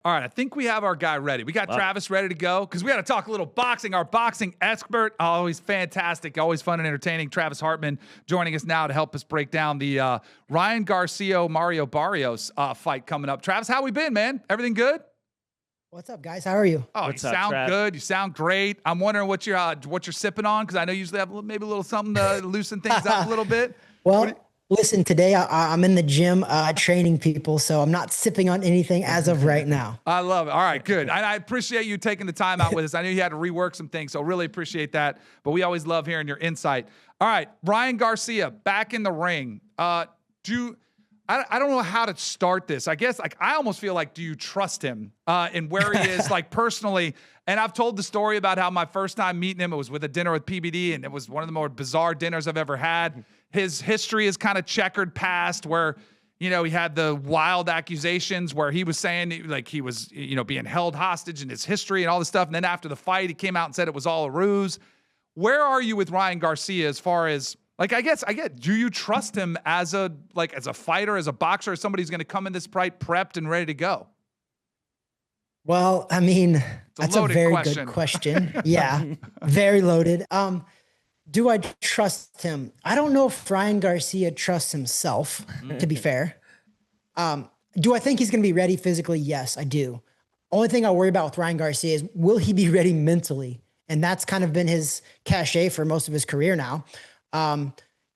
All right, I think we have our guy ready. We got Travis ready to go because we got to talk a little boxing. Our boxing expert, always fantastic, always fun and entertaining. Travis Hartman joining us now to help us break down the Ryan Garcia, Mario Barrios fight coming up. Travis, how we been, man? Everything good? What's up, guys? How are you? Oh, What's you up, sound Trav? good. You sound great. I'm wondering what you're sipping on because I know you usually have maybe a little something to loosen things up a little bit. Well, listen, today I'm in the gym training people, so I'm not sipping on anything as of right now. I love it. All right, good. I appreciate you taking the time out with us. I knew you had to rework some things, so really appreciate that. But we always love hearing your insight. All right, Ryan Garcia back in the ring. I don't know how to start this. I guess I almost feel like, do you trust him in where he is personally? And I've told the story about how my first time meeting him, it was with a dinner with PBD, and it was one of the more bizarre dinners I've ever had. His history is kind of checkered past where, he had the wild accusations where he was saying he was, being held hostage in his history and all this stuff. And then after the fight, he came out and said it was all a ruse. Where are you with Ryan Garcia as far as, I get, do you trust him as a fighter, as a boxer, as somebody who's going to come in this fight prepped and ready to go? Well, I mean, that's a very good question. Yeah, very loaded. Do I trust him? I don't know if Ryan Garcia trusts himself, to be fair. Do I think he's going to be ready physically? Yes, I do. Only thing I worry about with Ryan Garcia is, will he be ready mentally? And that's kind of been his cachet for most of his career now.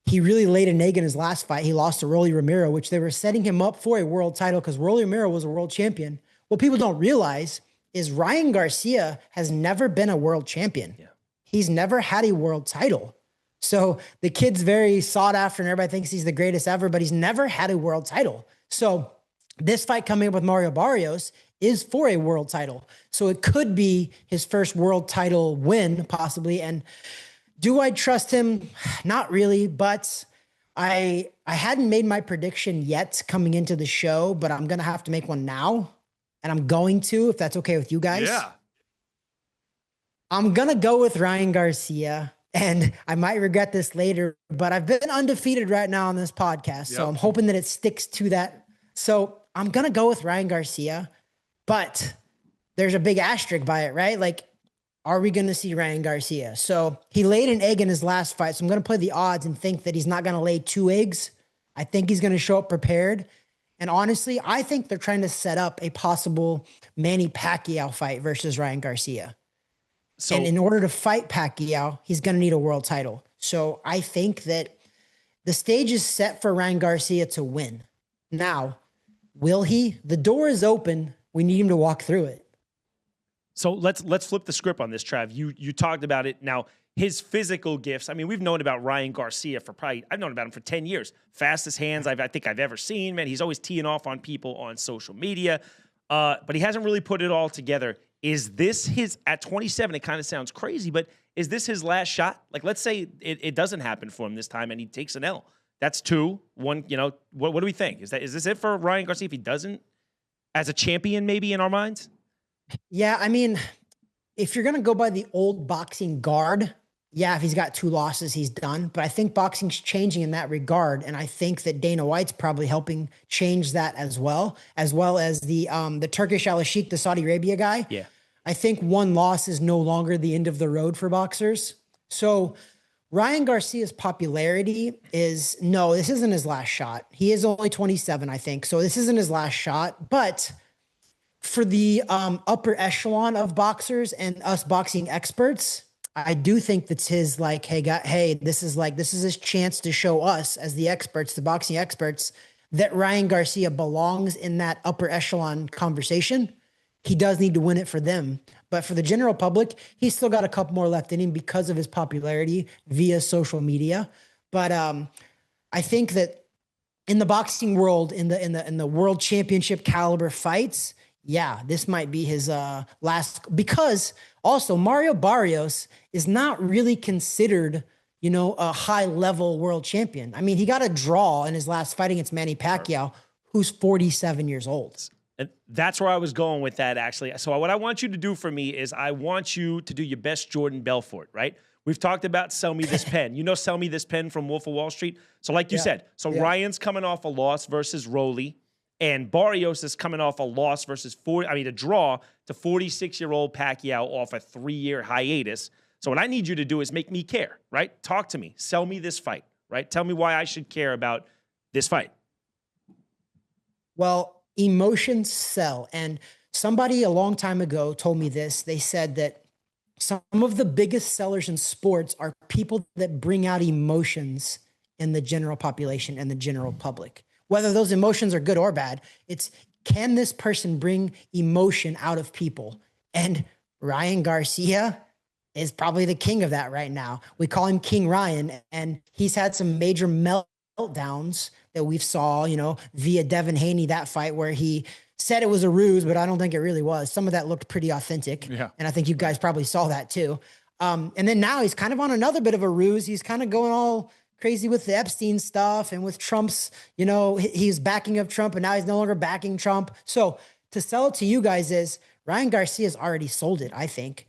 He really laid an egg in his last fight. He lost to Rolly Romero, which they were setting him up for a world title because Rolly Romero was a world champion. What people don't realize is Ryan Garcia has never been a world champion. Yeah. He's never had a world title. So the kid's very sought after and everybody thinks he's the greatest ever, but he's never had a world title. So this fight coming up with Mario Barrios is for a world title. So it could be his first world title win possibly. And do I trust him? Not really, but I hadn't made my prediction yet coming into the show, but I'm going to have to make one now. And I'm going to, if that's okay with you guys. Yeah. I'm going to go with Ryan Garcia, and I might regret this later, but I've been undefeated right now on this podcast. So I'm hoping that it sticks to that. So I'm going to go with Ryan Garcia, but there's a big asterisk by it, right? Are we going to see Ryan Garcia? So he laid an egg in his last fight. So I'm going to play the odds and think that he's not going to lay 2 eggs. I think he's going to show up prepared. And honestly, I think they're trying to set up a possible Manny Pacquiao fight versus Ryan Garcia. So, and in order to fight Pacquiao, he's going to need a world title. So I think that the stage is set for Ryan Garcia to win. Now, will he? The door is open. We need him to walk through it. So let's flip the script on this, Trav. You talked about it. Now, his physical gifts. I mean, we've known about Ryan Garcia I've known about him for 10 years. Fastest hands I think I've ever seen, man. He's always teeing off on people on social media. But he hasn't really put it all together. Is this at 27, it kind of sounds crazy, but is this his last shot? Let's say it doesn't happen for him this time and he takes an L. That's 2. 1, what do we think? Is this it for Ryan Garcia if he doesn't? As a champion, maybe, in our minds? Yeah, I mean, if you're going to go by the old boxing guard, yeah, if he's got 2 losses, he's done. But I think boxing's changing in that regard. And I think that Dana White's probably helping change that as well as the Turkish Al-Sheikh, the Saudi Arabia guy. Yeah. I think 1 loss is no longer the end of the road for boxers. So Ryan Garcia's popularity this isn't his last shot. He is only 27, I think. So this isn't his last shot. But for the upper echelon of boxers and us boxing experts, I do think that's his this is his chance to show us as the experts, the boxing experts, that Ryan Garcia belongs in that upper echelon conversation. He does need to win it for them. But for the general public, he's still got a couple more left in him because of his popularity via social media. But I think that in the boxing world, in the world championship caliber fights, yeah, this might be his last, because also Mario Barrios is not really considered, a high level world champion. I mean, he got a draw in his last fight against Manny Pacquiao, who's 47 years old. And that's where I was going with that, actually. So what I want you to do for me is I want you to do your best Jordan Belfort, right? We've talked about Sell Me This Pen. Sell Me This Pen from Wolf of Wall Street. So like you said, Ryan's coming off a loss versus Rolly. And Barrios is coming off a loss a draw to 46-year-old Pacquiao off a 3-year hiatus. So what I need you to do is make me care, right? Talk to me. Sell me this fight, right? Tell me why I should care about this fight. Well, emotions sell. And somebody a long time ago told me this. They said that some of the biggest sellers in sports are people that bring out emotions in the general population and the general public. Whether those emotions are good or bad, it's, can this person bring emotion out of people? And Ryan Garcia is probably the king of that right now. We call him King Ryan, and he's had some major meltdowns that we've saw, via Devin Haney, that fight where he said it was a ruse, but I don't think it really was. Some of that looked pretty authentic. Yeah. And I think you guys probably saw that too. And then now he's kind of on another bit of a ruse. He's kind of going all crazy with the Epstein stuff and with Trump's, he's backing up Trump and now he's no longer backing Trump. So to sell it to you guys is Ryan Garcia's already sold it. I think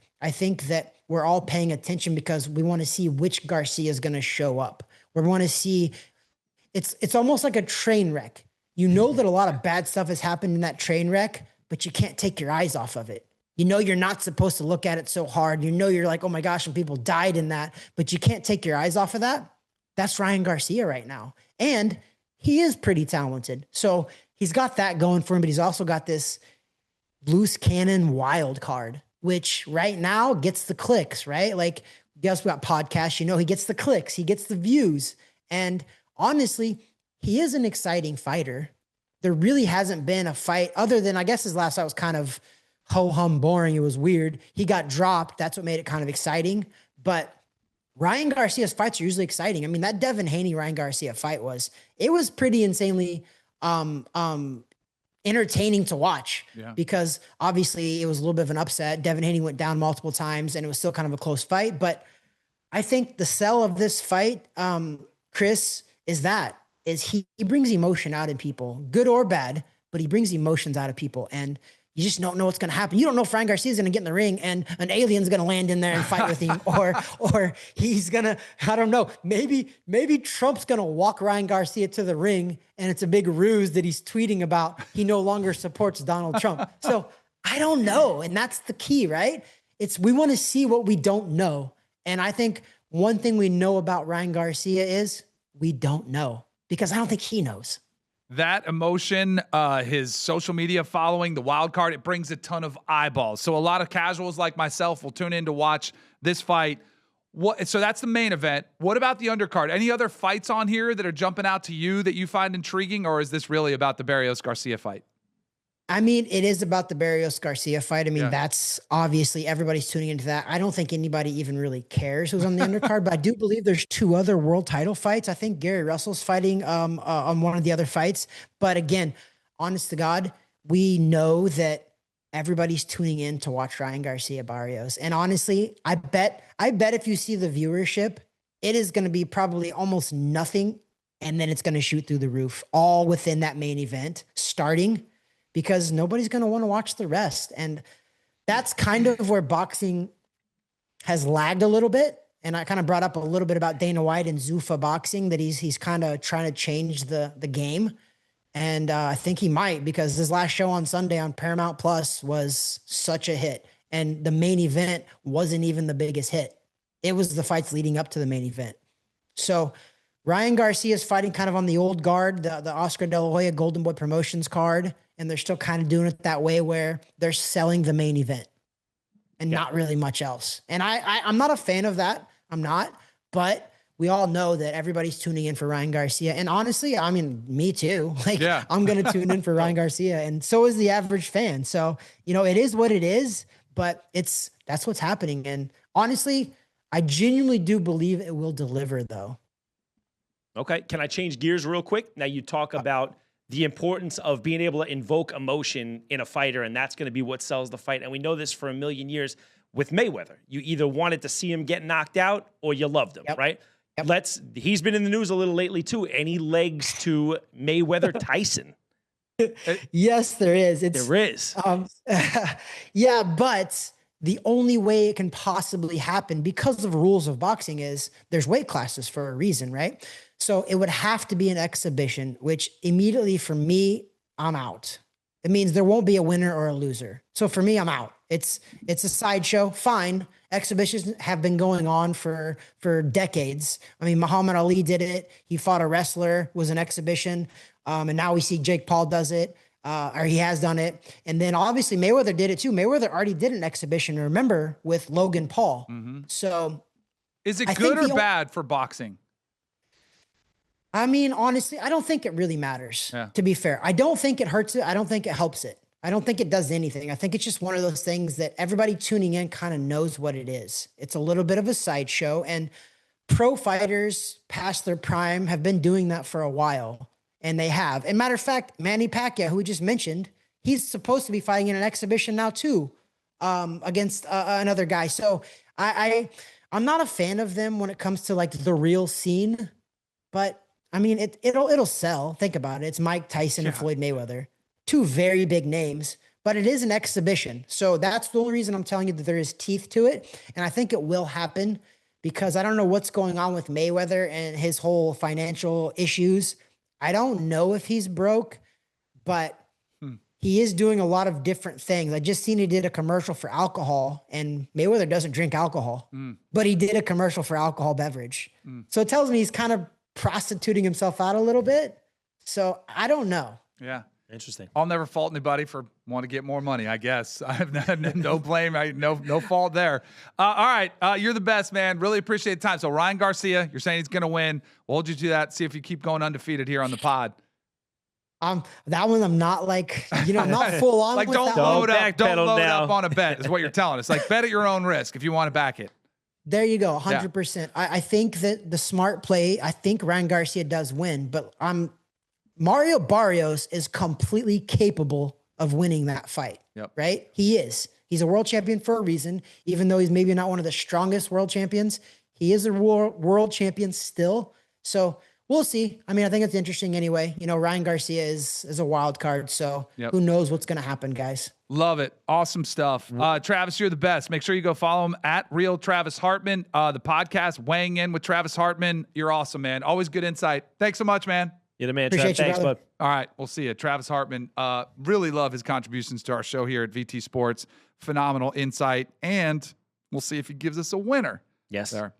that we're all paying attention because we want to see which Garcia is going to show up. We want to see, it's almost like a train wreck. You know that a lot of bad stuff has happened in that train wreck, but you can't take your eyes off of it. You're not supposed to look at it so hard. You're like, oh my gosh, and people died in that, but you can't take your eyes off of that. That's Ryan Garcia right now. And he is pretty talented. So he's got that going for him, but he's also got this loose cannon wild card, which right now gets the clicks, right? Like, guess we got podcasts, he gets the clicks, he gets the views. And honestly, he is an exciting fighter. There really hasn't been a fight other than, I guess his last fight was kind of ho-hum boring. It was weird. He got dropped. That's what made it kind of exciting. But Ryan Garcia's fights are usually exciting. I mean, that Devin Haney Ryan Garcia fight was pretty insanely entertaining to watch because obviously it was a little bit of an upset. Devin Haney went down multiple times and it was still kind of a close fight. But I think the sell of this fight, Chris, is he brings emotion out in people, good or bad, but he brings emotions out of people. And you just don't know what's going to happen. You don't know if Ryan Garcia is going to get in the ring and an alien's going to land in there and fight with him, or he's going to, I don't know, maybe Trump's going to walk Ryan Garcia to the ring and it's a big ruse that he's tweeting about he no longer supports Donald Trump. So I don't know. And that's the key, right? We want to see what we don't know. And I think one thing we know about Ryan Garcia is we don't know, because I don't think he knows. That emotion, his social media following, the wild card, it brings a ton of eyeballs. So a lot of casuals like myself will tune in to watch this fight. So that's the main event. What about the undercard? Any other fights on here that are jumping out to you that you find intriguing, or is this really about the Barrios Garcia fight? I mean, it is about the Barrios Garcia fight. I mean, that's obviously everybody's tuning into that. I don't think anybody even really cares who's on the undercard, but I do believe there's 2 other world title fights. I think Gary Russell's fighting on one of the other fights. But again, honest to God, we know that everybody's tuning in to watch Ryan Garcia Barrios. And honestly, I bet if you see the viewership, it is going to be probably almost nothing. And then it's going to shoot through the roof, all within that main event starting, because nobody's going to want to watch the rest. And that's kind of where boxing has lagged a little bit. And I kind of brought up a little bit about Dana White and Zuffa boxing, that he's kind of trying to change the game. And I think he might, because his last show on Sunday on Paramount Plus was such a hit. And the main event wasn't even the biggest hit. It was the fights leading up to the main event. So Ryan Garcia is fighting kind of on the old guard, the Oscar De La Hoya Golden Boy Promotions card. And they're still kind of doing it that way where they're selling the main event and not really much else. And I'm not a fan of that. I'm not, but we all know that everybody's tuning in for Ryan Garcia. And honestly, I mean, me too. I'm going to tune in for Ryan Garcia, and so is the average fan. So, it is what it is, but that's what's happening. And honestly, I genuinely do believe it will deliver though. Okay. Can I change gears real quick? Now you talk about the importance of being able to invoke emotion in a fighter, and that's going to be what sells the fight. And we know this for a million years with Mayweather. You either wanted to see him get knocked out or you loved him, right? Yep. He's been in the news a little lately too. Any legs to Mayweather Tyson? Yes, there is. There is. Yeah, but the only way it can possibly happen, because of rules of boxing, is there's weight classes for a reason, right? So it would have to be an exhibition, which immediately for me I'm out. It means there won't be a winner or a loser. So for me, I'm out. It's a sideshow. Fine. Exhibitions have been going on for decades. I mean, Muhammad Ali did it. He fought a wrestler, was an exhibition. And now we see Jake Paul does it, or he has done it. And then obviously Mayweather did it too. Mayweather already did an exhibition, remember, with Logan Paul. Mm-hmm. So is it good or bad for boxing? I mean, honestly, I don't think it really matters, to be fair. I don't think it hurts it. I don't think it helps it. I don't think it does anything. I think it's just one of those things that everybody tuning in kind of knows what it is. It's a little bit of a sideshow, and pro fighters past their prime have been doing that for a while, and they have. And matter of fact, Manny Pacquiao, who we just mentioned, he's supposed to be fighting in an exhibition now too, against another guy. So I'm not a fan of them when it comes to like the real scene, but I mean, it'll sell. Think about it. It's Mike Tyson and Floyd Mayweather. Two very big names, but it is an exhibition. So that's the only reason I'm telling you that there is teeth to it. And I think it will happen because I don't know what's going on with Mayweather and his whole financial issues. I don't know if he's broke, but he is doing a lot of different things. I just seen he did a commercial for alcohol, and Mayweather doesn't drink alcohol, but he did a commercial for alcohol beverage. So it tells me he's kind of prostituting himself out a little bit. So I don't know. Yeah. Interesting. I'll never fault anybody for wanting to get more money, I guess. I have no blame. No fault there. All right. You're the best, man. Really appreciate the time. So Ryan Garcia, you're saying he's going to win. We'll hold you to that. See if you keep going undefeated here on the pod. That one I'm not like, not full on. Like don't load up on a bet is what you're telling us. Like bet at your own risk if you want to back it. There you go. 100%. Yeah. I think that the smart play, I think Ryan Garcia does win, but Mario Barrios is completely capable of winning that fight. Yep. Right? He is. He's a world champion for a reason, even though he's maybe not one of the strongest world champions. He is a world champion still. So we'll see. I mean, I think it's interesting anyway. Ryan Garcia is a wild card. So who knows what's going to happen, guys. Love it. Awesome stuff. Travis, you're the best. Make sure you go follow him at Real Travis Hartman. The podcast, Weighing In with Travis Hartman. You're awesome, man. Always good insight. Thanks so much, man. You're the man, Travis. Thanks, bud. All right. We'll see you. Travis Hartman. Really love his contributions to our show here at VT Sports. Phenomenal insight. And we'll see if he gives us a winner. Yes. There.